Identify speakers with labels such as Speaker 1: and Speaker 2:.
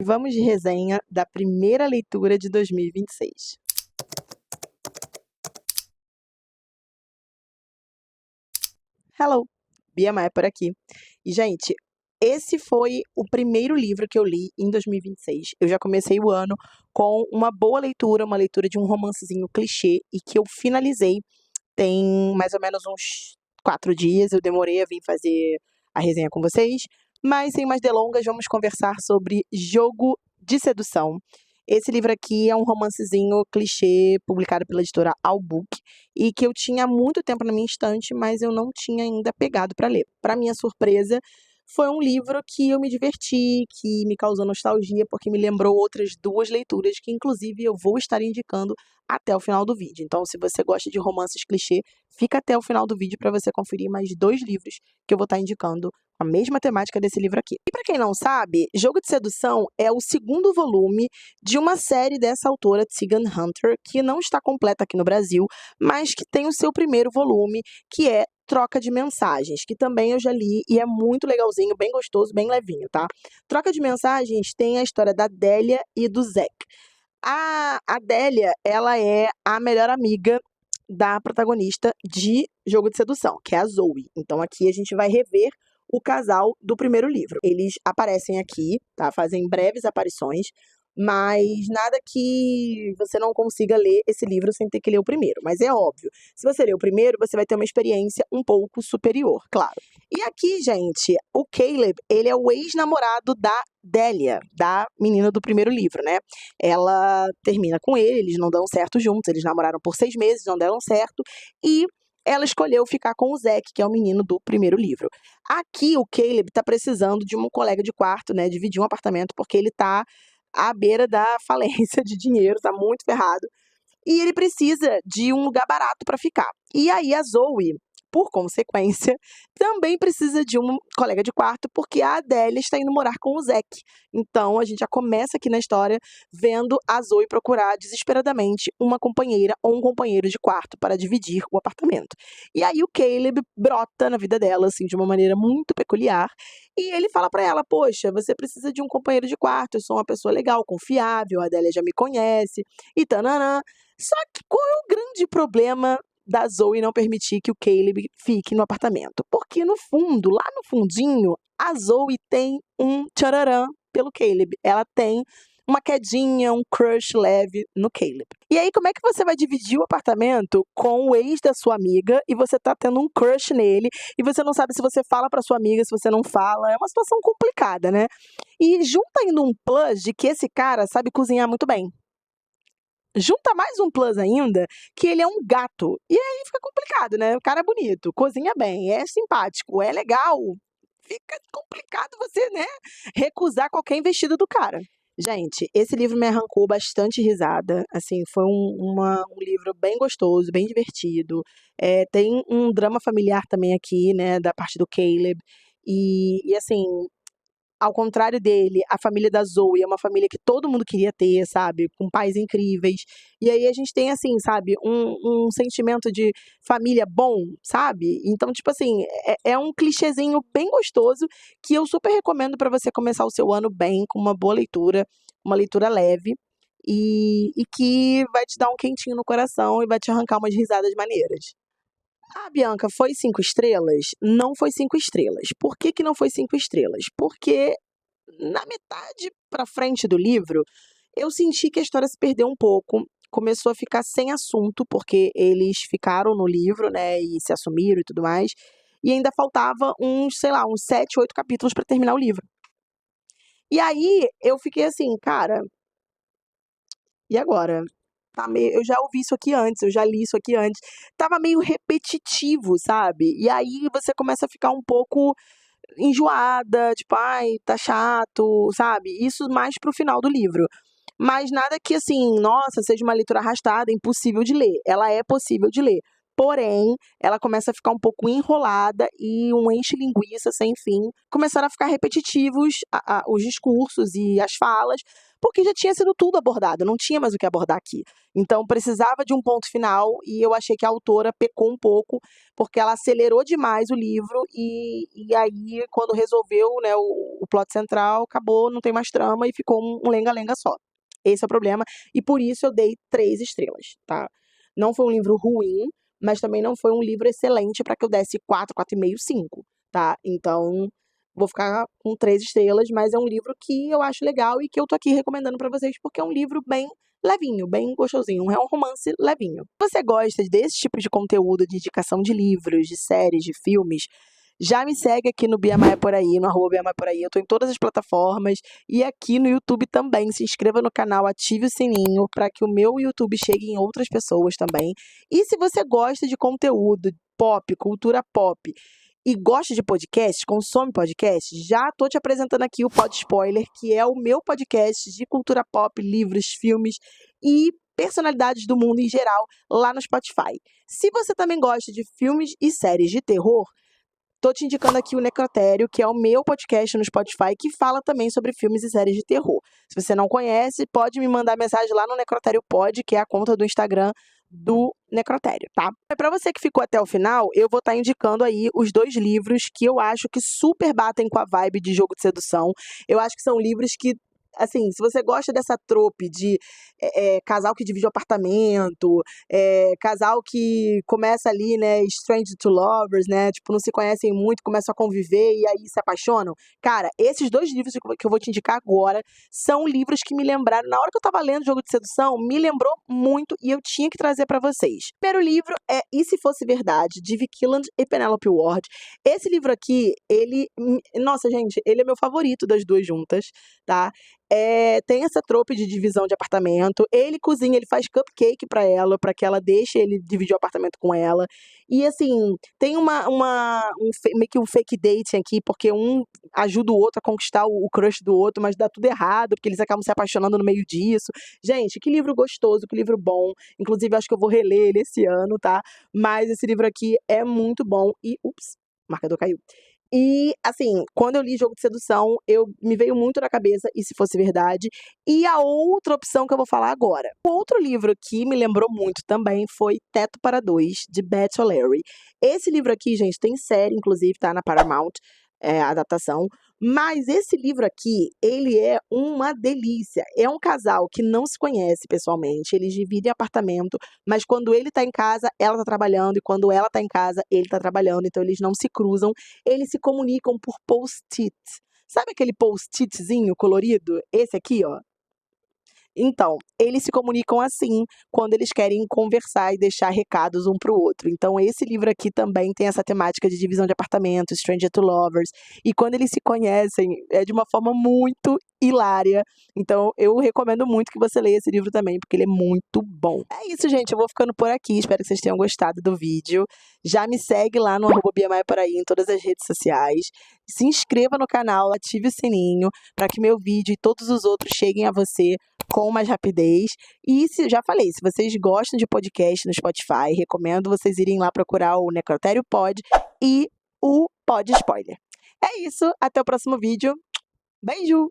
Speaker 1: Vamos de resenha da primeira leitura de 2026. Hello, Bia Maia por aqui. E, gente, esse foi o primeiro livro que eu li em 2026. Eu já comecei o ano com uma boa leitura, uma leitura de um romancezinho clichê e que eu finalizei tem mais ou menos uns 4 dias. Eu demorei a vir fazer a resenha com vocês, mas sem mais delongas, vamos conversar sobre Jogo de Sedução. Esse livro aqui é um romancezinho clichê publicado pela editora All Book e que eu tinha há muito tempo na minha estante, mas eu não tinha ainda pegado para ler. Para minha surpresa, foi um livro que eu me diverti, que me causou nostalgia, porque me lembrou outras 2 leituras que, inclusive, eu vou estar indicando até o final do vídeo. Então, se você gosta de romances clichê, fica até o final do vídeo para você conferir mais 2 livros que eu vou estar indicando a mesma temática desse livro aqui. E para quem não sabe, Jogo de Sedução é o segundo volume de uma série dessa autora, Tegan Hunter, que não está completa aqui no Brasil, mas que tem o seu primeiro volume, que é Troca de Mensagens, que também eu já li e é muito legalzinho, bem gostoso, bem levinho, tá? Troca de Mensagens tem a história da Délia e do Zack. A Délia, ela é a melhor amiga da protagonista de Jogo de Sedução, que é a Zoe. Então aqui a gente vai rever o casal do primeiro livro. Eles aparecem aqui, tá? Fazem breves aparições, mas nada que você não consiga ler esse livro sem ter que ler o primeiro. Mas é óbvio, se você ler o primeiro, você vai ter uma experiência um pouco superior, claro. E aqui, gente, o Caleb, ele é o ex-namorado da Délia, da menina do primeiro livro, né? Ela termina com ele, eles não dão certo juntos, eles namoraram por 6 meses, não deram certo, e ela escolheu ficar com o Zack, que é o menino do primeiro livro. Aqui o Caleb tá precisando de um colega de quarto, né? Dividir um apartamento, porque ele tá à beira da falência de dinheiro, tá muito ferrado. E ele precisa de um lugar barato para ficar. E aí a Zoe, por consequência, também precisa de um colega de quarto, porque a Adélia está indo morar com o Zack. Então a gente já começa aqui na história vendo a Zoe procurar desesperadamente uma companheira ou um companheiro de quarto para dividir o apartamento. E aí o Caleb brota na vida dela, assim, de uma maneira muito peculiar. E ele fala para ela: poxa, você precisa de um companheiro de quarto, eu sou uma pessoa legal, confiável, a Adélia já me conhece, e tananã. Só que qual é o grande problema da Zoe não permitir que o Caleb fique no apartamento? Porque no fundo, lá no fundinho, a Zoe tem um tchararã pelo Caleb. Ela tem uma quedinha, um crush leve no Caleb. E aí, como é que você vai dividir o apartamento com o ex da sua amiga e você tá tendo um crush nele e você não sabe se você fala pra sua amiga, se você não fala? É uma situação complicada, né? E junta ainda um plus de que esse cara sabe cozinhar muito bem. Junta mais um plus ainda, que ele é um gato. E aí fica complicado, né? O cara é bonito, cozinha bem, é simpático, é legal. Fica complicado você, né, recusar qualquer investida do cara. Gente, esse livro me arrancou bastante risada. Assim, foi um livro bem gostoso, bem divertido. Tem um drama familiar também aqui, né, da parte do Caleb. E assim, ao contrário dele, a família da Zoe é uma família que todo mundo queria ter, sabe? Com pais incríveis. E aí a gente tem, assim, sabe, um sentimento de família bom, sabe? Então, tipo assim, é um clichêzinho bem gostoso que eu super recomendo para você começar o seu ano bem, com uma boa leitura, uma leitura leve. E que vai te dar um quentinho no coração e vai te arrancar umas risadas maneiras. Ah, Bianca, foi 5 estrelas? Não foi 5 estrelas. Por que que não foi 5 estrelas? Porque na metade pra frente do livro, eu senti que a história se perdeu um pouco, começou a ficar sem assunto, porque eles ficaram no livro, né, e se assumiram e tudo mais, e ainda faltava uns, sei lá, uns 7, 8 capítulos pra terminar o livro. E aí eu fiquei assim: "Cara, e agora? Tá meio eu já ouvi isso aqui antes, eu já li isso aqui antes". Estava meio repetitivo, sabe. E aí você começa a ficar um pouco enjoada, tipo: "Ai, tá chato", sabe. Isso mais para o final do livro. Mas nada que, assim, nossa, seja uma leitura arrastada, impossível de ler. Ela é possível de ler. Porém, ela começa a ficar um pouco enrolada e um enche-linguiça sem fim. Começaram a ficar repetitivos os discursos e as falas, porque já tinha sido tudo abordado, não tinha mais o que abordar aqui. Então precisava de um ponto final e eu achei que a autora pecou um pouco, porque ela acelerou demais o livro e aí quando resolveu, né, o plot central, acabou, não tem mais trama e ficou um lenga-lenga só. Esse é o problema e por isso eu dei 3 estrelas, tá? Não foi um livro ruim, mas também não foi um livro excelente para que eu desse 4, 4,5, 5, tá? Então, vou ficar com 3 estrelas, mas é um livro que eu acho legal e que eu tô aqui recomendando para vocês, porque é um livro bem levinho, bem gostosinho, é um romance levinho. Se você gosta desse tipo de conteúdo, de indicação de livros, de séries, de filmes, já me segue aqui no Bia Maia por aí, no @Bia Maia por aí. Eu tô em todas as plataformas e aqui no YouTube também. Se inscreva no canal, ative o sininho para que o meu YouTube chegue em outras pessoas também. E se você gosta de conteúdo pop, cultura pop e gosta de podcast, consome podcast, já tô te apresentando aqui o Pod Spoiler, que é o meu podcast de cultura pop, livros, filmes e personalidades do mundo em geral lá no Spotify. Se você também gosta de filmes e séries de terror, tô te indicando aqui o Necrotério, que é o meu podcast no Spotify, que fala também sobre filmes e séries de terror. Se você não conhece, pode me mandar mensagem lá no Necrotério Pod, que é a conta do Instagram do Necrotério, tá? Para você que ficou até o final, eu vou estar indicando aí os 2 livros que eu acho que super batem com a vibe de Jogo de Sedução. Eu acho que são livros que, assim, se você gosta dessa trope de casal que divide o apartamento, casal que começa ali, né, strange to lovers, né, tipo, não se conhecem muito, começam a conviver e aí se apaixonam. Cara, esses 2 livros que eu vou te indicar agora são livros que me lembraram, na hora que eu tava lendo Jogo de Sedução, me lembrou muito e eu tinha que trazer pra vocês. O primeiro livro é E Se Fosse Verdade, de Vicky Killand e Penelope Ward. Esse livro aqui, nossa, gente, ele é meu favorito das 2 juntas, tá? Tem essa trope de divisão de apartamento. Ele cozinha, ele faz cupcake pra ela, pra que ela deixe ele dividir o apartamento com ela. E assim, tem meio que um fake dating aqui, porque um ajuda o outro a conquistar o crush do outro, mas dá tudo errado, porque eles acabam se apaixonando no meio disso. Gente, que livro gostoso, que livro bom. Inclusive, acho que eu vou reler ele esse ano, tá? Mas esse livro aqui é muito bom e, ups, o marcador caiu. E, assim, quando eu li Jogo de Sedução, me veio muito na cabeça E Se Fosse Verdade. E a outra opção que eu vou falar agora. O outro livro que me lembrou muito também foi Teto para Dois, de Beth O'Leary. Esse livro aqui, gente, tem série, inclusive, tá na Paramount, a adaptação. Mas esse livro aqui, ele é uma delícia. É um casal que não se conhece pessoalmente, eles dividem apartamento, mas quando ele tá em casa, ela tá trabalhando, e quando ela tá em casa, ele tá trabalhando, então eles não se cruzam, eles se comunicam por post-it. Sabe aquele post-itzinho colorido? Esse aqui, ó. Então, eles se comunicam assim quando eles querem conversar e deixar recados um para o outro. Então, esse livro aqui também tem essa temática de divisão de apartamentos, Stranger to Lovers. E quando eles se conhecem, é de uma forma muito hilária. Então, eu recomendo muito que você leia esse livro também, porque ele é muito bom. É isso, gente. Eu vou ficando por aqui. Espero que vocês tenham gostado do vídeo. Já me segue lá no @Bia Maia por aí em todas as redes sociais. Se inscreva no canal, ative o sininho para que meu vídeo e todos os outros cheguem a você com mais rapidez. E já falei, se vocês gostam de podcast no Spotify, recomendo vocês irem lá procurar o Necrotério Pod e o Pod Spoiler. É isso, até o próximo vídeo. Beijo!